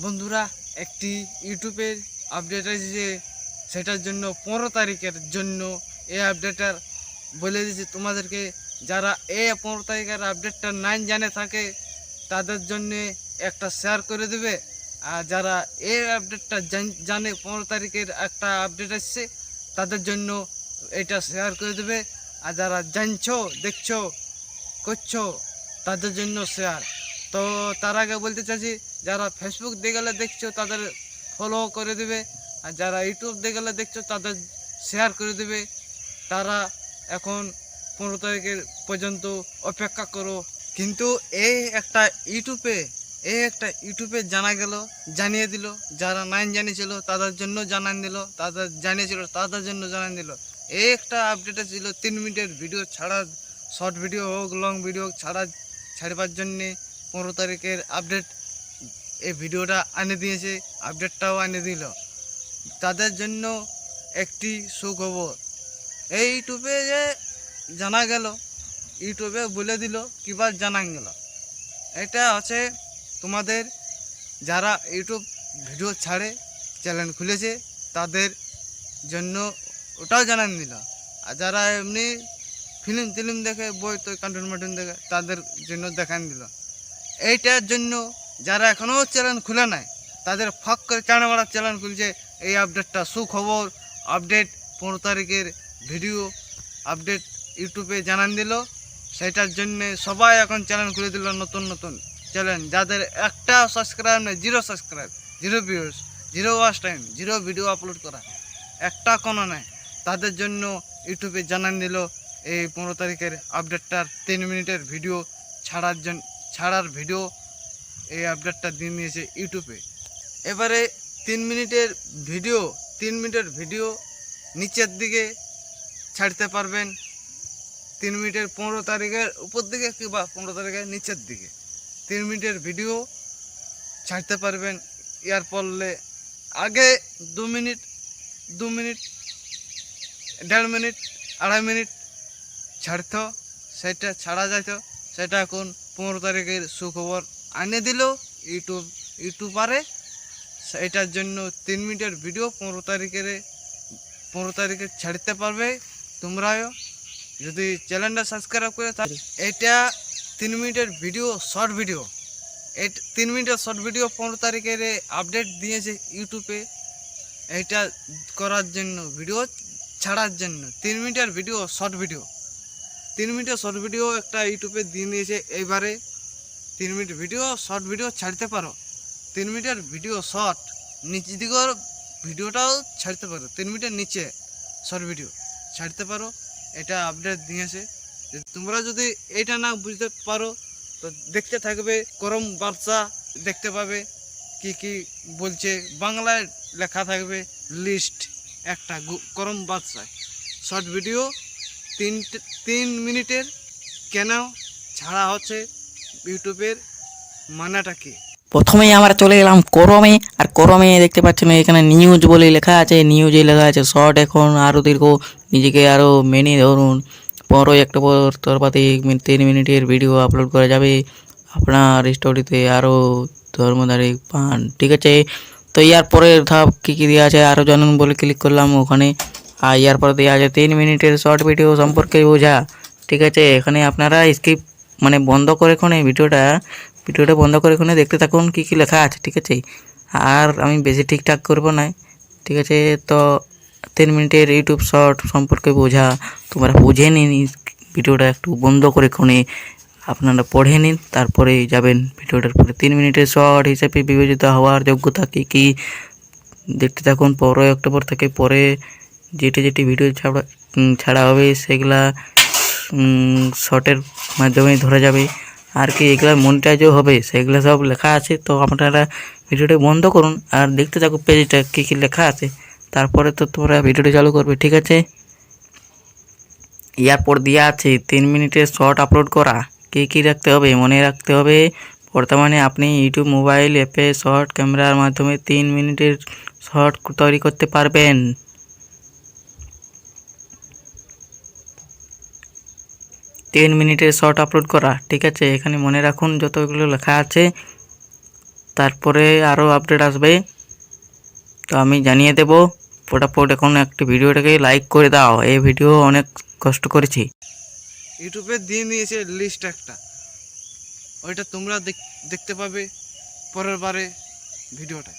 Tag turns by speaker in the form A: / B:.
A: বন্ধুরা, একটি ইউটিউবের আপডেট আছে, সেটার জন্য 15 তারিখের জন্য এই আপডেটটার বলে দিয়েছি তোমাদেরকে। যারা এই 15 তারিখের আপডেটটা নাই জানে থাকে তাদের জন্য একটা শেয়ার করে দেবে। আর যারা এই আপডেটটা জানে 15 তারিখের একটা আপডেট আসছে তাদের জন্য এটা শেয়ার করে দেবে। আর যারা জানছো, দেখছো, করছো তাদের জন্য শেয়ার। তো তার আগে বলতে চাইছি, যারা ফেসবুক দিয়ে গেলে দেখছো তাদের ফলো করে দেবে, আর যারা ইউটিউব দিয়ে গেলে দেখছো তাদের শেয়ার করে দেবে। তারা এখন 15 তারিখের পর্যন্ত অপেক্ষা করো। কিন্তু এই একটা ইউটিউবে জানিয়ে দিল, যারা নাইন জানিয়েছিল তাদের জন্য জানান দিল, তাদের জানিয়েছিল তাদের জন্য জানান দিল। এই একটা আপডেট ছিল 3 মিনিটের ভিডিও ছাড়া, শর্ট ভিডিও হোক লং ভিডিও ছাড়বার জন্যে 15 তারিখের আপডেট এই ভিডিওটা আনে দিয়েছে, আপডেটটাও আনে দিল। তাদের জন্য একটি সুখবর। এই ইউটিউবে যে জানা গেল, ইউটিউবে বলে দিল কিবার জানা গেল, এটা হচ্ছে তোমাদের যারা ইউটিউব ভিডিও ছাড়ে, চ্যানেল খুলেছে তাদের জন্য ওটাও জানান দিল। আর যারা এমনি ফিল্ম দেখে, বই তো কার্টুন মার্টুন দেখে তাদের জন্য দেখান দিল। এইটার জন্য যারা এখনও চ্যানেল খুলে নাই তাদের ফাঁক করে চাঁড়া চ্যানেল খুলছে। এই আপডেটটা সুখবর, আপডেট 15 তারিখের ভিডিও আপডেট ইউটিউবে জানান দিল। সেটার জন্যে সবাই এখন চ্যানেল খুলে দিল, নতুন নতুন চ্যানেল। যাদের একটা সাবস্ক্রাইব নেই, 0 subscribe, 0 views, 0 watch time, 0 video upload করা, একটা কোনো নেই, তাদের জন্য ইউটিউবে জানান দিল এই 15 তারিখের আপডেটটার 3 মিনিটের ভিডিও ছাড়ার ভিডিও এই আপডেটটা দিয়ে নিয়েছে ইউটিউবে। এবারে 3 মিনিটের ভিডিও নিচের দিকে ছাড়তে পারবেন। 3 মিনিটের 15 তারিখের উপর দিকে কিংবা 15 তারিখের নিচের দিকে 3 মিনিটের ভিডিও ছাড়তে পারবেন। ইয়ার পরলে আগে 2 মিনিট, 1.5 মিনিট, 2.5 মিনিট ছাড়ত, সেটা ছাড়া যাইত। সেটা এখন 15 তারিখের সুখবর আনে দিল ইউটিউবারে। এটার জন্য 3 মিনিটের ভিডিও 15 তারিখে ছাড়তে পারবে তোমরাও, যদি চ্যানেলটা সাবস্ক্রাইব করে থাকে। এটা 3 মিনিটের ভিডিও, শর্ট ভিডিও। এই 3 মিনিটের শর্ট ভিডিও 15 তারিখের আপডেট দিয়েছে ইউটিউবে। এইটা করার জন্য, ভিডিও ছাড়ার জন্য 3 মিনিটের ভিডিও, শর্ট ভিডিও, 3 মিনিটের শর্ট ভিডিও একটা ইউটিউবে দিয়ে দিয়েছে। এইবারে 3 মিনিট ভিডিও, শর্ট ভিডিও ছাড়তে পারো। 3 মিনিটের ভিডিও শর্ট, নিচের দিকের ভিডিওটাও ছাড়তে পারো। 3 মিনিটের নিচে শর্ট ভিডিও ছাড়তে পারো, এটা আপডেট দিয়েছে। তোমরা যদি এটা না বুঝতে পারো তো দেখতে থাকবে করম বার্তা, দেখতে পাবে কি কি বলছে, বাংলায় লেখা থাকবে লিস্ট একটা করম বার্তায়। শর্ট ভিডিও 3 মিনিটের কেন ছাড়া হচ্ছে, ইউটিউবের মানেটা কি।
B: প্রথমেই আমরা চলে গেলাম ক্রোমে, আর ক্রোমে দেখতে পাচ্ছেন এখানে নিউজ বলে লেখা আছে, নিউজে লেখা আছে শর্ট এখন আরও দীর্ঘ, নিজেকে আরও মেনে ধরুন। 15 অক্টোবর তরপাতে 3 মিনিটের ভিডিও আপলোড করা যাবে আপনার স্টোরিতে, আরও ধর্মধারী পান। ঠিক আছে, তো ইয়ার পরের ধাপ কী কী দেওয়া আছে আরও জানুন বলে ক্লিক করলাম ওখানে। আর ইয়ার পরে দেওয়া আছে 3 মিনিটের শর্ট ভিডিও সম্পর্কে বোঝা। ঠিক আছে, এখানে আপনারা স্কিপ মানে বন্ধ করে ভিডিওটা বন্ধ করে দেখতে থাকুন কী কী লেখা আছে। ঠিক আছে, আর আমি বেশি ঠিকঠাক করবো না। ঠিক আছে, তো 3 মিনিটের ইউটিউব শর্ট সম্পর্কে বোঝা, তোমরা বুঝে নিন ভিডিওটা, একটু বন্ধ করে আপনারা পড়ে নিন, তারপরে যাবেন ভিডিওটার পরে। 3 মিনিটের শর্ট হিসেবে বিবেচিত হওয়ার যোগ্যতা কী কী দেখতে থাকুন। 15 অক্টোবর থেকে পরে যেটি ভিডিও ছাড়া হবে সেগুলা শর্টের মাধ্যমেই ধরা যাবে। আর কি এগুলো মনিটাইজও হবে, সেগুলো সব লেখা আছে। তো আপনারা ভিডিওটা বন্ধ করুন আর দেখতে থাকো পেজটা কী কী লেখা আছে, তারপরে তো তোমরা ভিডিওটা চালু করবে। ঠিক আছে, এরপর দেওয়া আছে 3 মিনিটের শর্ট আপলোড করা কী কী রাখতে হবে। মনে রাখতে হবে, বর্তমানে আপনি ইউটিউব মোবাইল অ্যাপে শর্ট ক্যামেরার মাধ্যমে 3 মিনিটের শর্ট তৈরি করতে পারবেন। 3 মিনিটের শর্ট আপলোড করা। ঠিক আছে, এখানে মনে রাখুন যতগুলো লেখা আছে তারপরে আরও আপডেট আসবে, তো আমি জানিয়ে দেবো। ফটাফট এখন একটি ভিডিওটাকে লাইক করে দাও, এই ভিডিও অনেক কষ্ট করেছি।
A: ইউটিউবে দিয়ে নিয়েছে লিস্ট একটা, ওইটা তোমরা দেখতে পাবে পরের বারে ভিডিওটা।